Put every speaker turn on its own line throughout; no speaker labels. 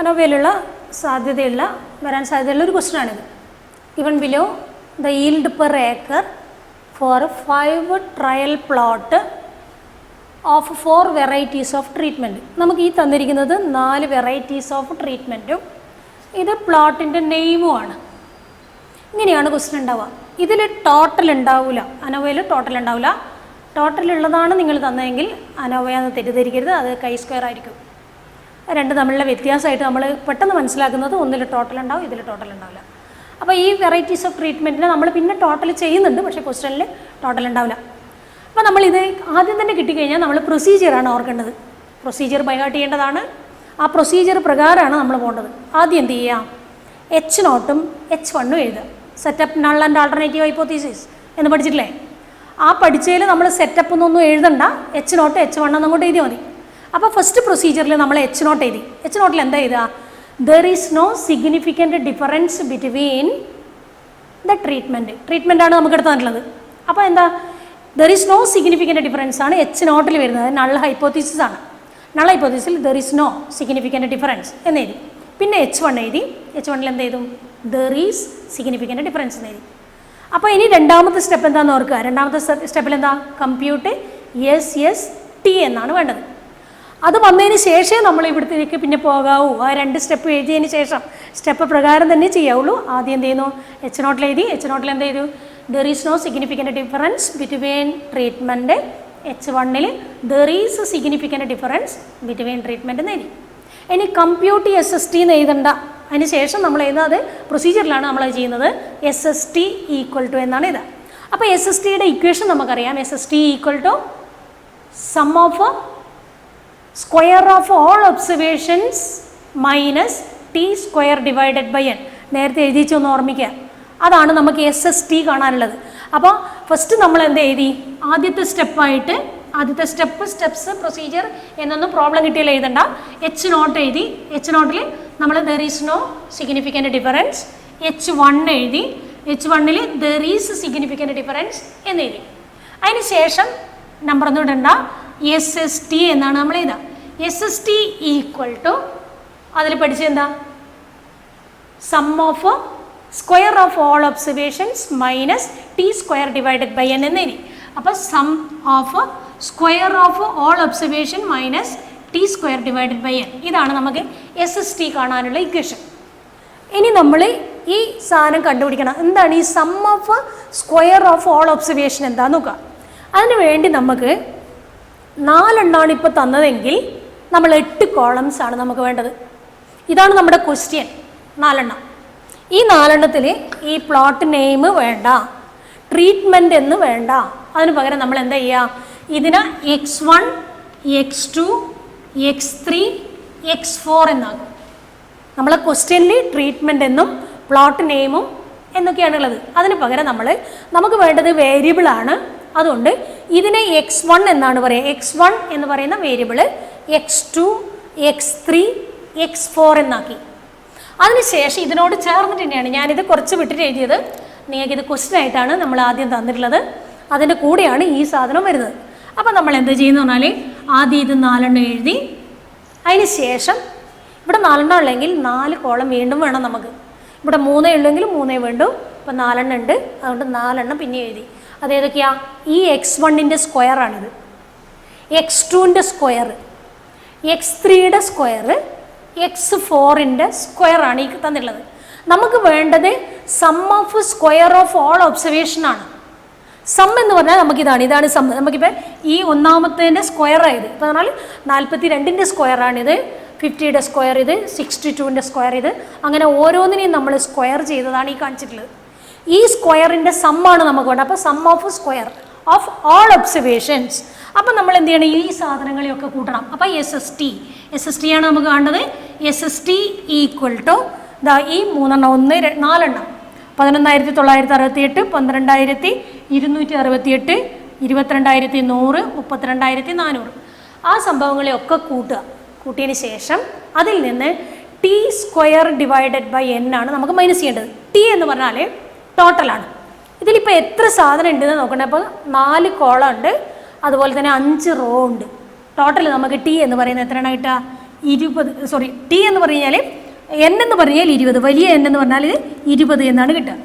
അനോവയിലുള്ള വരാൻ സാധ്യതയുള്ള ഒരു ക്വസ്റ്റ്യനാണിത്. Even below the yield per acre for 5 trial plot of 4 varieties of treatment. നമുക്ക് ഈ തന്നിരിക്കുന്നത് 4 വെറൈറ്റീസ് ഓഫ് ട്രീറ്റ്മെൻറ്റും ഇത് പ്ലോട്ടിൻ്റെ നെയിമുമാണ്. ഇങ്ങനെയാണ് ക്വസ്റ്റ്യൻ ഉണ്ടാവുക. ഇതിൽ ടോട്ടൽ ഉണ്ടാവില്ല, അനോവയിൽ ടോട്ടൽ ഉണ്ടാവില്ല. ടോട്ടൽ ഉള്ളതാണ് നിങ്ങൾ തന്നതെങ്കിൽ അനോവയെന്ന് തെറ്റിദ്ധരിക്കരുത്, അത് കൈ സ്ക്വയർ ആയിരിക്കും. രണ്ട് തമ്മിലുള്ള വ്യത്യാസമായിട്ട് നമ്മൾ പെട്ടെന്ന് മനസ്സിലാക്കുന്നത് ഒന്നിൽ ടോട്ടൽ ഉണ്ടാവും, ഇതിൽ ടോട്ടൽ ഉണ്ടാവില്ല. അപ്പോൾ ഈ വെറൈറ്റീസ് ഓഫ് ട്രീറ്റ്മെൻറ്റിന് നമ്മൾ പിന്നെ ടോട്ടൽ ചെയ്യുന്നുണ്ട്, പക്ഷേ ക്വസ്റ്റ്യനിൽ ടോട്ടൽ ഉണ്ടാവില്ല. അപ്പോൾ നമ്മളിത് ആദ്യം തന്നെ കിട്ടിക്കഴിഞ്ഞാൽ നമ്മൾ പ്രൊസീജിയറാണ് ഓർക്കേണ്ടത്. പ്രൊസീജിയർ ബൈഹാർട്ട് ചെയ്യേണ്ടതാണ്. ആ പ്രൊസീജിയർ പ്രകാരമാണ് നമ്മൾ പോകേണ്ടത്. ആദ്യം എന്ത് ചെയ്യാം, H0 H1 എഴുതുക. Setup null and alternative hypothesis എന്ന് പഠിച്ചിട്ടില്ലേ? ആ പഠിച്ചതിൽ നമ്മൾ സെറ്റപ്പ് എന്നൊന്നും എഴുതണ്ട, H0 H1 എന്നങ്ങോട്ട് എഴുതിയാൽ മതി. അപ്പോൾ ഫസ്റ്റ് പ്രൊസീജിയറിൽ നമ്മൾ H0 എഴുതി. H0 എന്താ എഴുതുക? There is no significant difference between the ട്രീറ്റ്മെൻറ്റാണ് നമുക്ക് എടുത്ത് തന്നിട്ടുള്ളത്. അപ്പോൾ എന്താ, there is no significant difference ആണ് H0 വരുന്നത്. നൾ ഹൈപ്പോത്തീസിസ് ആണ്. നൾ ഹൈപ്പോത്തീസിൽ there is no significant difference എന്ന് എഴുതി. പിന്നെ H1 എഴുതി. H1 എന്ത് ചെയ്തു? ദർ ഈസ് സിഗ്നിഫിക്കൻറ്റ് ഡിഫറൻസ് എന്ന് എഴുതി. അപ്പോൾ ഇനി രണ്ടാമത്തെ സ്റ്റെപ്പ് എന്താണെന്ന് ഓർക്കുക. രണ്ടാമത്തെ സ്റ്റെപ്പിൽ എന്താ, കമ്പ്യൂട്ട് SST എന്നാണ് വേണ്ടത്. അത് വന്നതിന് ശേഷമേ നമ്മൾ ഇവിടത്തേക്ക് പിന്നെ പോകാവൂ. ആ 2 സ്റ്റെപ്പ് എഴുതിയതിന് ശേഷം സ്റ്റെപ്പ് പ്രകാരം തന്നെ ചെയ്യാവുള്ളൂ. ആദ്യം എന്ത് ചെയ്യുന്നു, H0 എഴുതി. H0 എന്ത് ചെയ്തു? There is no significant difference between treatment. H1 there is significant difference between treatment എന്ന് എഴുതി. ഇനി കമ്പ്യൂട്ട് SST എന്ന് എഴുതണ്ട. അതിന് ശേഷം നമ്മൾ എഴുതുന്നത് പ്രൊസീജിയറിലാണ് നമ്മൾ ചെയ്യുന്നത്. SST = എന്നാണ് ഇത്. അപ്പോൾ SSTയുടെ ഇക്വേഷൻ നമുക്കറിയാം. SST = sum of square of all observations minus T² divided by n. നേരത്തെ എഴുതിച്ചൊന്ന് ഓർമ്മിക്കുക. അതാണ് നമുക്ക് SST കാണാനുള്ളത്. അപ്പോൾ ഫസ്റ്റ് നമ്മൾ എന്ത് എഴുതി, ആദ്യത്തെ സ്റ്റെപ്സ് പ്രൊസീജിയർ എന്നൊന്നും പ്രോബ്ലം കിട്ടിയാൽ എഴുതണ്ട. H0 എഴുതി. H0 നമ്മൾ there is no significant difference. H1 എഴുതി. H1 there is significant difference എന്ന് എഴുതി. അതിന് ശേഷം നമ്പർ ഒന്നും ഇടണ്ട, SST എന്നാണ് നമ്മൾ എഴുതുക. SST = അതിൽ പഠിച്ചെന്താ, sum of square of all observations minus T² divided by n എന്ന് എഴുതി. അപ്പോൾ sum of square of all observation minus T² divided by n. ഇതാണ് നമുക്ക് SST കാണാനുള്ള ഇക്വേഷൻ. ഇനി നമ്മൾ ഈ സാധനം കണ്ടുപിടിക്കണം. എന്താണ് ഈ sum of square of all observation എന്താന്ന് നോക്കുക. അതിനു വേണ്ടി നമുക്ക് 4 എണ്ണമാണ് ഇപ്പോൾ തന്നതെങ്കിൽ നമ്മൾ 8 കോളംസ് ആണ് നമുക്ക് വേണ്ടത്. ഇതാണ് നമ്മുടെ ക്വസ്റ്റ്യൻ. 4 എണ്ണം. ഈ 4 എണ്ണത്തിൽ ഈ പ്ലോട്ട് നെയിം വേണ്ട, ട്രീറ്റ്മെൻറ്റ് എന്ന് വേണ്ട. അതിന് പകരം നമ്മൾ എന്താ ചെയ്യുക, ഇതിന് X1 X2 X3 X4 എന്നാകും. നമ്മളെ ക്വസ്റ്റ്യനിൽ ട്രീറ്റ്മെൻറ്റ് എന്നും പ്ലോട്ട് നെയിമും എന്നൊക്കെയാണുള്ളത്. അതിന് പകരം നമുക്ക് വേണ്ടത് വേരിയബിളാണ്. അതുകൊണ്ട് ഇതിനെ X1 എന്നാണ് പറയുക. X1 എന്ന് പറയുന്ന വേരിയബിൾ X2 X3 X4 എന്നാക്കി. അതിനുശേഷം ഇതിനോട് ചേർന്നിട്ട് തന്നെയാണ് ഞാനിത് കുറച്ച് വിട്ടിട്ട് എഴുതിയത്. നിങ്ങൾക്കിത് ക്വസ്റ്റ്യൻ ആയിട്ടാണ് നമ്മൾ ആദ്യം തന്നിട്ടുള്ളത്. അതിൻ്റെ കൂടെയാണ് ഈ സാധനം വരുന്നത്. അപ്പോൾ നമ്മൾ എന്ത് ചെയ്യുന്നു പറഞ്ഞാൽ ആദ്യം ഇത് 4 എണ്ണം എഴുതി. അതിന് ശേഷം ഇവിടെ 4 എണ്ണം ഉള്ളെങ്കിൽ 4 കോളം വീണ്ടും വേണം നമുക്ക്. ഇവിടെ 3 ഉള്ളെങ്കിൽ 3 വേണ്ടു. ഇപ്പോൾ 4 എണ്ണം ഉണ്ട്, അതുകൊണ്ട് 4 എണ്ണം പിന്നെ എഴുതി. അതേതൊക്കെയാണ്? ഈ X1 സ്ക്വയറാണിത്, X2 square, X3 square, X4 സ്ക്വയറാണ് ഈ തന്നിട്ടുള്ളത്. നമുക്ക് വേണ്ടത് sum of square of all observation ആണ്. സം എന്ന് പറഞ്ഞാൽ ഇതാണ് സം. നമുക്കിപ്പോൾ ഈ ഒന്നാമത്തേൻ്റെ സ്ക്വയർ ആയത് ഇപ്പോൾ പറഞ്ഞാൽ 42 സ്ക്വയറാണിത്, 50 സ്ക്വയർ ഇത്, 62 സ്ക്വയർ ഇത്, അങ്ങനെ ഓരോന്നിനെയും നമ്മൾ സ്ക്വയർ ചെയ്തതാണ് ഈ കാണിച്ചിട്ടുള്ളത്. ഈ സ്ക്വയറിൻ്റെ സമ്മാണ് നമുക്ക് വേണ്ടത്. അപ്പോൾ sum of square of all observations. അപ്പം നമ്മൾ എന്ത് ചെയ്യണം, ഈ സാധനങ്ങളെയൊക്കെ കൂട്ടണം. അപ്പോൾ SST ആണ് നമുക്ക് വേണ്ടത്. SST = ഈ 3 എണ്ണം, 4 എണ്ണം, 11,968, 12,268, 22,100, 32,400. ആ സംഭവങ്ങളെയൊക്കെ കൂട്ടിയതിന് ശേഷം അതിൽ നിന്ന് T² ഡിവൈഡഡ് ബൈ n ആണ് നമുക്ക് മൈനസ് ചെയ്യേണ്ടത്. T എന്ന് പറഞ്ഞാൽ ടോട്ടലാണ്. ഇതിലിപ്പോൾ എത്ര സാധനം ഉണ്ടെന്ന് നോക്കണേ. അപ്പോൾ 4 കോളം ഉണ്ട്, അതുപോലെ തന്നെ 5 റോ ഉണ്ട്. ടോട്ടൽ നമുക്ക് T എന്ന് പറയുന്നത് എത്രയാണ് കിട്ടുക? T എന്ന് പറഞ്ഞു കഴിഞ്ഞാൽ എൻ എന്ന് പറഞ്ഞാൽ 20, വലിയ എൻ എന്ന് പറഞ്ഞാൽ 20 എന്നാണ് കിട്ടുക.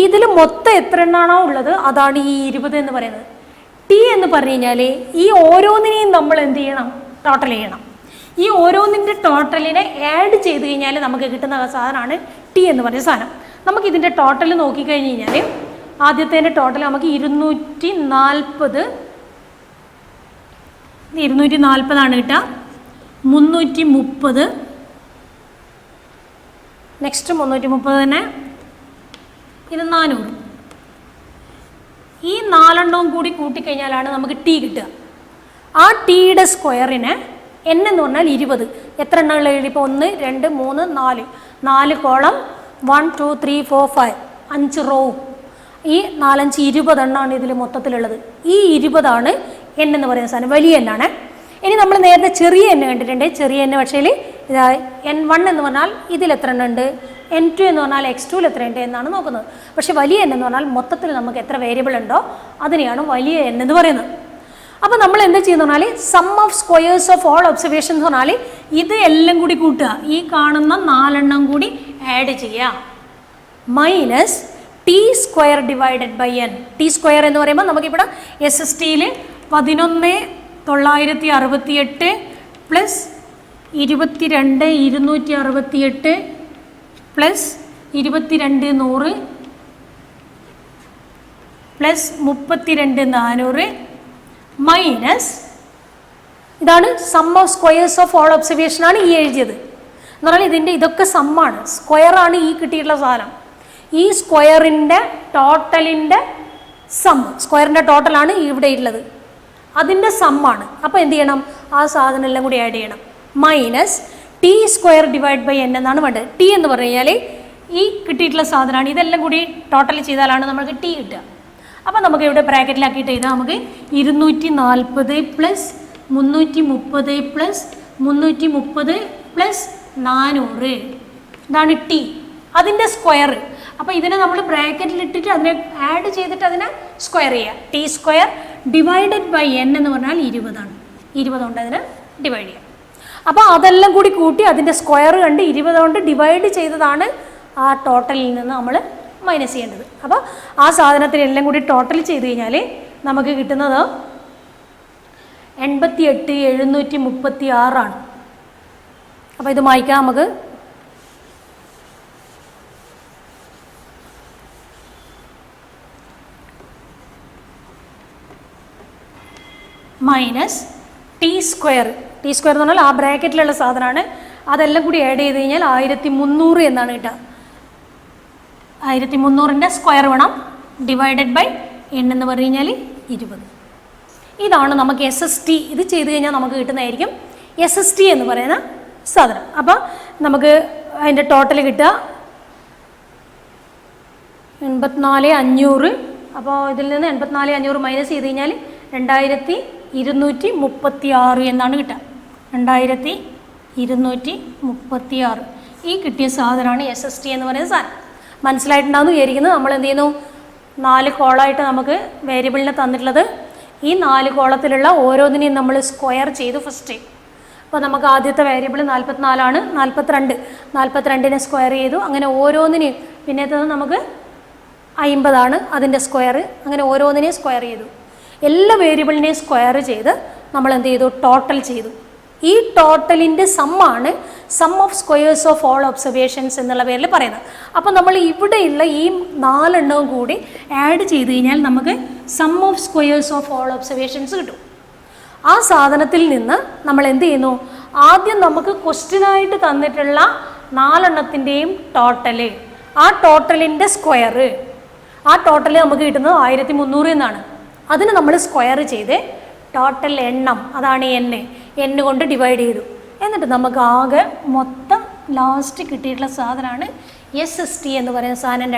ഇതിൽ മൊത്തം എത്ര എണ്ണാണോ ഉള്ളത് അതാണ് ഈ 20 എന്ന് പറയുന്നത്. ടി എന്ന് പറഞ്ഞു കഴിഞ്ഞാൽ ഈ ഓരോന്നിനെയും നമ്മൾ എന്ത് ചെയ്യണം? ടോട്ടൽ ചെയ്യണം. ഈ ഓരോന്നിൻ്റെ ടോട്ടലിനെ ആഡ് ചെയ്ത് കഴിഞ്ഞാൽ നമുക്ക് കിട്ടുന്ന സാധനമാണ് ടി എന്ന് പറയുന്ന സാധനം. നമുക്കിതിൻ്റെ ടോട്ടൽ നോക്കിക്കഴിഞ്ഞ് കഴിഞ്ഞാൽ ആദ്യത്തേൻ്റെ ടോട്ടൽ നമുക്ക് 240 കിട്ടുക. 330, നെക്സ്റ്റ് 330 തന്നെ, ഇത് 400. ഈ 4 എണ്ണവും കൂടി കൂട്ടിക്കഴിഞ്ഞാലാണ് നമുക്ക് ടി കിട്ടുക. ആ ടിയുടെ സ്ക്വയറിന് എൻ എന്ന് പറഞ്ഞാൽ 20. എത്ര എണ്ണങ്ങൾ എഴുതി? ഇപ്പോൾ 1 2 3 4, 4 കോളം, 1 2 3 4 5, 5 റോ. ഈ 4 5 20 എണ്ണമാണ് ഇതിൽ മൊത്തത്തിലുള്ളത്. ഈ 20 എൻ എന്ന് പറയുന്ന സാധനം, വലിയ എണ്ണാണ്. ഇനി നമ്മൾ നേരത്തെ ചെറിയ എണ്ണ കണ്ടിട്ടുണ്ട്. ചെറിയ എണ്ണ പക്ഷേ N1 എന്ന് പറഞ്ഞാൽ ഇതിൽ എത്ര എണ്ണം ഉണ്ട്, N2 എന്ന് പറഞ്ഞാൽ X2ൽ എത്ര ഉണ്ട് എന്നാണ് നോക്കുന്നത്. പക്ഷേ വലിയ എൻ എന്ന് പറഞ്ഞാൽ മൊത്തത്തിൽ നമുക്ക് എത്ര വേരിയബിൾ ഉണ്ടോ അതിനെയാണ് വലിയ എൻ എന്ന് പറയുന്നത്. അപ്പോൾ നമ്മൾ എന്താ ചെയ്യുന്നത് പറഞ്ഞാൽ sum of squares of all observation എന്ന് പറഞ്ഞാൽ ഇത് എല്ലാം കൂടി കൂട്ടുക, ഈ കാണുന്ന 4 എണ്ണം കൂടി ആഡ് ചെയ്യുക, minus T square divided by N. T square എന്ന് പറയുമ്പോൾ നമുക്കിവിടെ SSTയിൽ 11,968 പ്ലസ് 22,268 പ്ലസ് 22,100 പ്ലസ് 32,400 മൈനസ് ഇതാണ് sum of squares of all observation ആണ് ഈ എഴുതിയത്. എന്ന് പറഞ്ഞാൽ ഇതിൻ്റെ ഇതൊക്കെ സമ്മാണ്, സ്ക്വയറാണ് ഈ കിട്ടിയിട്ടുള്ള സാധനം. ഈ സ്ക്വയറിൻ്റെ ടോട്ടലിൻ്റെ സം, സ്ക്വയറിൻ്റെ ടോട്ടലാണ് ഇവിടെ ഉള്ളത്, അതിൻ്റെ സമ്മാണ്. അപ്പോൾ എന്ത് ചെയ്യണം? ആ സാധനം എല്ലാം കൂടി ആഡ് ചെയ്യണം. Minus T square divide by N എന്നാണ് വേണ്ടത്. ടി എന്ന് പറഞ്ഞു കഴിഞ്ഞാൽ ഈ കിട്ടിയിട്ടുള്ള സാധനമാണ്. ഇതെല്ലാം കൂടി ടോട്ടൽ ചെയ്താലാണ് നമുക്ക് ടി കിട്ടുക. അപ്പോൾ നമുക്ക് ഇവിടെ ബ്രാക്കറ്റിലാക്കിയിട്ട് ചെയ്താൽ നമുക്ക് 240 പ്ലസ് 330 പ്ലസ് 330 പ്ലസ് 400 ഇതാണ് ടി, അതിൻ്റെ സ്ക്വയർ. അപ്പോൾ ഇതിനെ നമ്മൾ ബ്രാക്കറ്റിലിട്ടിട്ട് അതിനെ ആഡ് ചെയ്തിട്ട് അതിനെ സ്ക്വയർ ചെയ്യുക. T square divided by N എന്ന് പറഞ്ഞാൽ 20 20 കൊണ്ട് അതിനെ ഡിവൈഡ് ചെയ്യുക. അപ്പോൾ അതെല്ലാം കൂടി കൂട്ടി അതിൻ്റെ സ്ക്വയർ കണ്ട് 20 കൊണ്ട് ഡിവൈഡ് ചെയ്തതാണ് ആ ടോട്ടലിൽ നിന്ന് നമ്മൾ മൈനസ് ചെയ്യേണ്ടത്. അപ്പോൾ ആ സാധനത്തിനെല്ലാം കൂടി ടോട്ടൽ ചെയ്ത് കഴിഞ്ഞാൽ നമുക്ക് കിട്ടുന്നത് 88,736. അപ്പോൾ ഇത് മായ്ക്കാം നമുക്ക്. Minus T square. T square എന്ന് പറഞ്ഞാൽ ആ ബ്രാക്കറ്റിലുള്ള സാധനമാണ്. അതെല്ലാം കൂടി ആഡ് ചെയ്ത് കഴിഞ്ഞാൽ 1300 എന്നാണ് കിട്ടുക. 1300ൻ്റെ സ്ക്വയർ വേണം, ഡിവൈഡഡ് ബൈ എൻ എന്ന് പറഞ്ഞു കഴിഞ്ഞാൽ 20. ഇതാണ് നമുക്ക് SST. ഇത് ചെയ്ത് കഴിഞ്ഞാൽ നമുക്ക് കിട്ടുന്നതായിരിക്കും SST എന്ന് പറയുന്ന സാധനം. അപ്പോൾ നമുക്ക് അതിൻ്റെ ടോട്ടൽ കിട്ടുക 84,500. അപ്പോൾ ഇതിൽ നിന്ന് 84,500 മൈനസ് ചെയ്ത് കഴിഞ്ഞാൽ 2,236 എന്നാണ് കിട്ടുക. 2,236 ഈ കിട്ടിയ സാധനമാണ് SST എന്ന് പറയുന്ന സാധനം. മനസ്സിലായിട്ടുണ്ടാകുന്നു വിചാരിക്കുന്നത്. നമ്മൾ എന്ത് ചെയ്യുന്നു, 4 കോളമായിട്ട് നമുക്ക് വേരിയബിളിനെ തന്നിട്ടുള്ളത്. ഈ 4 കോളത്തിലുള്ള ഓരോന്നിനെയും നമ്മൾ സ്ക്വയർ ചെയ്തു ഫസ്റ്റ്. അപ്പോൾ നമുക്ക് ആദ്യത്തെ വേരിയബിൾ 44 42നെ സ്ക്വയർ ചെയ്തു. അങ്ങനെ ഓരോന്നിനെയും, പിന്നത്തേത് നമുക്ക് 50 അതിൻ്റെ സ്ക്വയർ. അങ്ങനെ ഓരോന്നിനെയും സ്ക്വയർ ചെയ്തു. എല്ലാ വേരിയബിളിനെയും സ്ക്വയർ ചെയ്ത് നമ്മൾ എന്ത് ചെയ്തു, ടോട്ടൽ ചെയ്തു. ഈ ടോട്ടലിൻ്റെ സമ്മാണ് sum of squares of all observations എന്നുള്ള പേരിൽ പറയുന്നത്. അപ്പോൾ നമ്മൾ ഇവിടെയുള്ള ഈ 4 എണ്ണവും കൂടി ആഡ് ചെയ്ത് കഴിഞ്ഞാൽ നമുക്ക് sum of squares of all observations കിട്ടും. ആ സാധനത്തിൽ നിന്ന് നമ്മൾ എന്ത് ചെയ്യുന്നു, ആദ്യം നമുക്ക് ക്വസ്റ്റ്യനായിട്ട് തന്നിട്ടുള്ള 4 എണ്ണത്തിൻ്റെയും ടോട്ടല്, ആ ടോട്ടലിൻ്റെ സ്ക്വയർ, ആ ടോട്ടൽ നമുക്ക് കിട്ടുന്നത് 1300 എന്നാണ്. അതിന് നമ്മൾ സ്ക്വയർ ചെയ്ത് ടോട്ടൽ എണ്ണം, അതാണ് എൻ കൊണ്ട് ഡിവൈഡ് ചെയ്തു. എന്നിട്ട് നമുക്ക് ആകെ മൊത്തം ലാസ്റ്റ് കിട്ടിയിട്ടുള്ള സാധനമാണ് SST എന്ന് പറയുന്ന സാധനം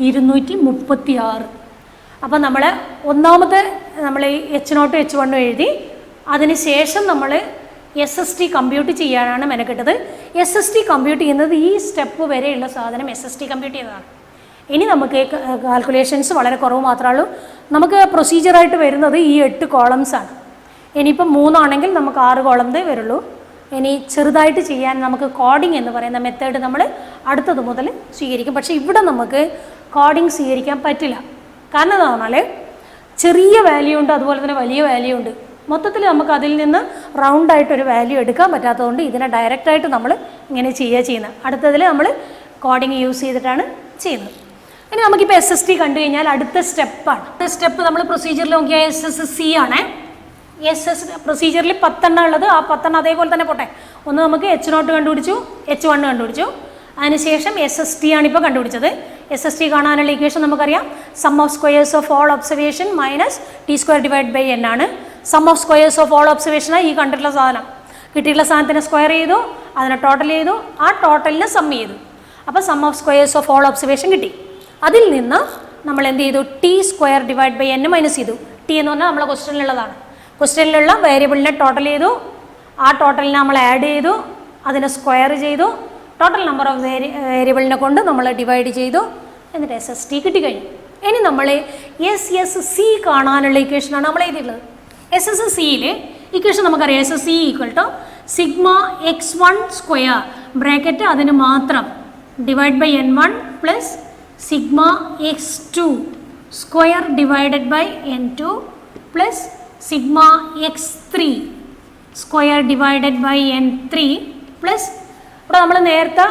2236. അപ്പോൾ നമ്മൾ ഒന്നാമത്തെ നമ്മൾ H0 H1 എഴുതി. അതിന് ശേഷം നമ്മൾ SST കമ്പ്യൂട്ട് ചെയ്യാനാണ് മെനക്കെട്ടത്. SST കമ്പ്യൂട്ട് ചെയ്യുന്നത് ഈ സ്റ്റെപ്പ് വരെയുള്ള സാധനം SST കമ്പ്യൂട്ട് ചെയ്തതാണ്. ഇനി നമുക്ക് കാൽക്കുലേഷൻസ് വളരെ കുറവ് മാത്രമേ ഉള്ളൂ. നമുക്ക് പ്രൊസീജിയറായിട്ട് വരുന്നത് ഈ 8 കോളംസാണ്. ഇനിയിപ്പം 3 ആണെങ്കിൽ നമുക്ക് 6 കോളംസേ വരുള്ളൂ. ഇനി ചെറുതായിട്ട് ചെയ്യാൻ നമുക്ക് കോഡിംഗ് എന്ന് പറയുന്ന മെത്തേഡ് നമ്മൾ അടുത്തത് മുതൽ സ്വീകരിക്കും. പക്ഷേ ഇവിടെ നമുക്ക് കോഡിംഗ് സ്വീകരിക്കാൻ പറ്റില്ല. കാരണം എന്താ പറഞ്ഞാൽ ചെറിയ വാല്യൂ ഉണ്ട്, അതുപോലെ തന്നെ വലിയ വാല്യൂ ഉണ്ട്. മൊത്തത്തിൽ നമുക്ക് അതിൽ നിന്ന് റൗണ്ടായിട്ടൊരു വാല്യൂ എടുക്കാൻ പറ്റാത്തതുകൊണ്ട് ഇതിനെ ഡയറക്റ്റായിട്ട് നമ്മൾ ഇങ്ങനെ ചെയ്യുന്നത്. അടുത്തതിൽ നമ്മൾ കോഡിംഗ് യൂസ് ചെയ്തിട്ടാണ് ചെയ്യുന്നത്. ഇനി നമുക്കിപ്പോൾ SST കണ്ടു കഴിഞ്ഞാൽ അടുത്ത സ്റ്റെപ്പാണ്. അടുത്ത സ്റ്റെപ്പ് നമ്മൾ പ്രൊസീജിയറിൽ നോക്കിയാൽ SSC ആണ്. പ്രൊസീജിയറിൽ 10 ഉള്ളത്. ആ 10 അതേപോലെ തന്നെ പോട്ടെ. ഒന്ന് നമുക്ക് H0 കണ്ടുപിടിച്ചു, H1 കണ്ടുപിടിച്ചു. അതിനുശേഷം SST ആണ് ഇപ്പോൾ കണ്ടുപിടിച്ചത്. SST കാണാനുള്ള ഇക്വേഷൻ നമുക്കറിയാം. Sum of squares of all observation minus T² divide by N ആണ്. Sum of squares of all ഒബ്സർവേഷനാണ് ഈ കണ്ടിട്ടുള്ള സാധനം. കിട്ടിയിട്ടുള്ള സാധനത്തിന് സ്ക്വയർ ചെയ്തു, അതിനെ ടോട്ടൽ ചെയ്തു, ആ ടോട്ടലിനെ സം ചെയ്തു. അപ്പോൾ sum of squares of all observation കിട്ടി. അതിൽ നിന്ന് നമ്മൾ എന്ത് ചെയ്തു? T² divide by N minus ചെയ്തു. T എന്ന് പറഞ്ഞാൽ നമ്മളെ ക്വസ്റ്റ്യനിലുള്ളതാണ്. ക്വസ്റ്റ്യനിലുള്ള വേരിയബിളിനെ ടോട്ടൽ ചെയ്തു, ആ ടോട്ടലിനെ നമ്മൾ ആഡ് ചെയ്തു, അതിനെ സ്ക്വയർ ചെയ്തു, ടോട്ടൽ നമ്പർ ഓഫ് വേരിയബിളിനെ കൊണ്ട് നമ്മൾ ഡിവൈഡ് ചെയ്തു, എന്നിട്ട് SST കിട്ടിക്കഴിഞ്ഞു. ഇനി നമ്മൾ SSC കാണാനുള്ള ഇക്വേഷനാണ് നമ്മൾ എഴുതിയിട്ടുള്ളത്. SSCയിൽ ഇക്വേഷൻ നമുക്കറിയാം. SSC equal to sigma x1 square bracket അതിന് മാത്രം divide by N1 plus sigma x2 square divided by N2 plus sigma x3 square divided by N3 plus ഇവിടെ നമ്മൾ നേരത്തെ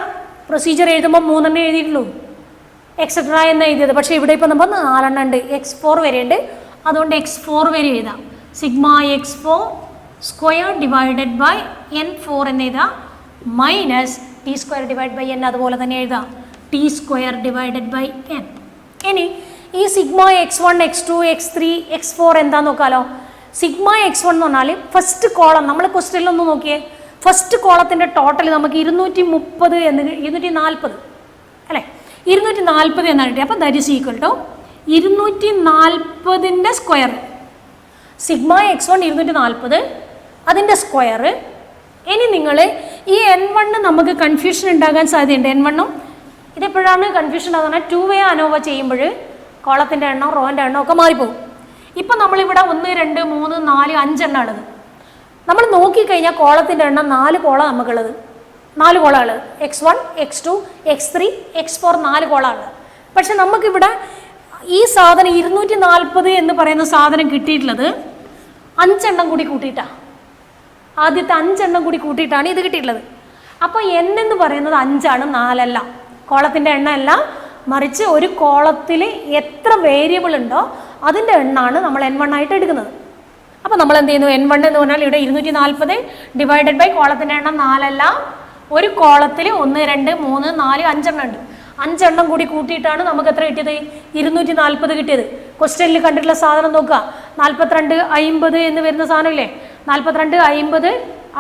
പ്രൊസീജിയർ എഴുതുമ്പോൾ 3 എഴുതിയിട്ടുള്ളൂ, എക്സെട്ര എന്ന് എഴുതിയത്. പക്ഷേ ഇവിടെ ഇപ്പോൾ നമ്മൾ 4 ഉണ്ട്, x4 വരെ ഉണ്ട്. അതുകൊണ്ട് x4 വരെ എഴുതാം. Sigma x4 square divided by N4 എന്ന് എഴുതാം, minus T² divide by N അതുപോലെ തന്നെ എഴുതാം, T² ഡിവൈഡഡ് ബൈ N. ഇനി ഈ sigma x1 x2 x3 x4 എന്താന്ന് നോക്കാമല്ലോ. സിഗ്മ x1 എന്ന് പറഞ്ഞാൽ ഫസ്റ്റ് കോളം, നമ്മൾ ക്വസ്റ്റ്യനിലൊന്ന് നോക്കിയേ. ഫസ്റ്റ് കോളത്തിൻ്റെ ടോട്ടൽ നമുക്ക് 230 എന്ന് 240 അല്ലേ, 240 എന്നാണ് കിട്ടി. അപ്പോൾ ദാറ്റ് ഈസ് ഈക്വൽ ടു 240ൻ്റെ സ്ക്വയർ. സിഗ്മ x1 240, അതിൻ്റെ സ്ക്വയർ. ഇനി നിങ്ങൾ ഈ N1 നമുക്ക് കൺഫ്യൂഷൻ ഉണ്ടാകാൻ സാധ്യതയുണ്ട്. N1ഉം ഇതെപ്പോഴാണ് കൺഫ്യൂഷൻ ഉണ്ടാകുന്നത്? 2 വേ അനോവ ചെയ്യുമ്പോൾ കോളത്തിൻ്റെ എണ്ണം റോൻ്റെ എണ്ണം ഒക്കെ മാറിപ്പോകും. ഇപ്പം നമ്മളിവിടെ 1 2 3 4 5 എണ്ണം ഉള്ളത്. നമ്മൾ നോക്കിക്കഴിഞ്ഞാൽ കോളത്തിൻ്റെ എണ്ണം 4 കോളം നമുക്കുള്ളത്, 4 കോളമുള്ളത്. x1 x2 x3 x4 4 കോളമുള്ളത്. പക്ഷെ നമുക്കിവിടെ ഈ സാധനം 240 എന്ന് പറയുന്ന സാധനം കിട്ടിയിട്ടുള്ളത് 5 എണ്ണം കൂടി കൂട്ടിയിട്ടാണ്. ആദ്യത്തെ 5 എണ്ണം കൂടി കൂട്ടിയിട്ടാണ് ഇത് കിട്ടിയിട്ടുള്ളത്. അപ്പോൾ N എന്ന് പറയുന്നത് 5 ആണ്, 4 അല്ല. കോളത്തിൻ്റെ എണ്ണം അല്ല, മറിച്ച് ഒരു കോളത്തിൽ എത്ര വേരിയബിൾ ഉണ്ടോ അതിൻ്റെ എണ്ണമാണ് നമ്മൾ N1 ആയിട്ട് എടുക്കുന്നത്. അപ്പോൾ നമ്മൾ എന്ത് ചെയ്യുന്നു? N1 എന്ന് പറഞ്ഞാൽ ഇവിടെ 240 ഡിവൈഡഡ് ബൈ കോളത്തിൻ്റെ എണ്ണം 4 അല്ല, ഒരു കോളത്തിൽ 1 2 3 4 5 എണ്ണം ഉണ്ട്. 5 എണ്ണം കൂടി കൂട്ടിയിട്ടാണ് നമുക്ക് എത്ര കിട്ടിയത്? 240 കിട്ടിയത്. ക്വസ്റ്റ്യനിൽ കണ്ടിട്ടുള്ള സാധനം നോക്കുക. 42 50 എന്ന് വരുന്ന സാധനമില്ലേ? 42 50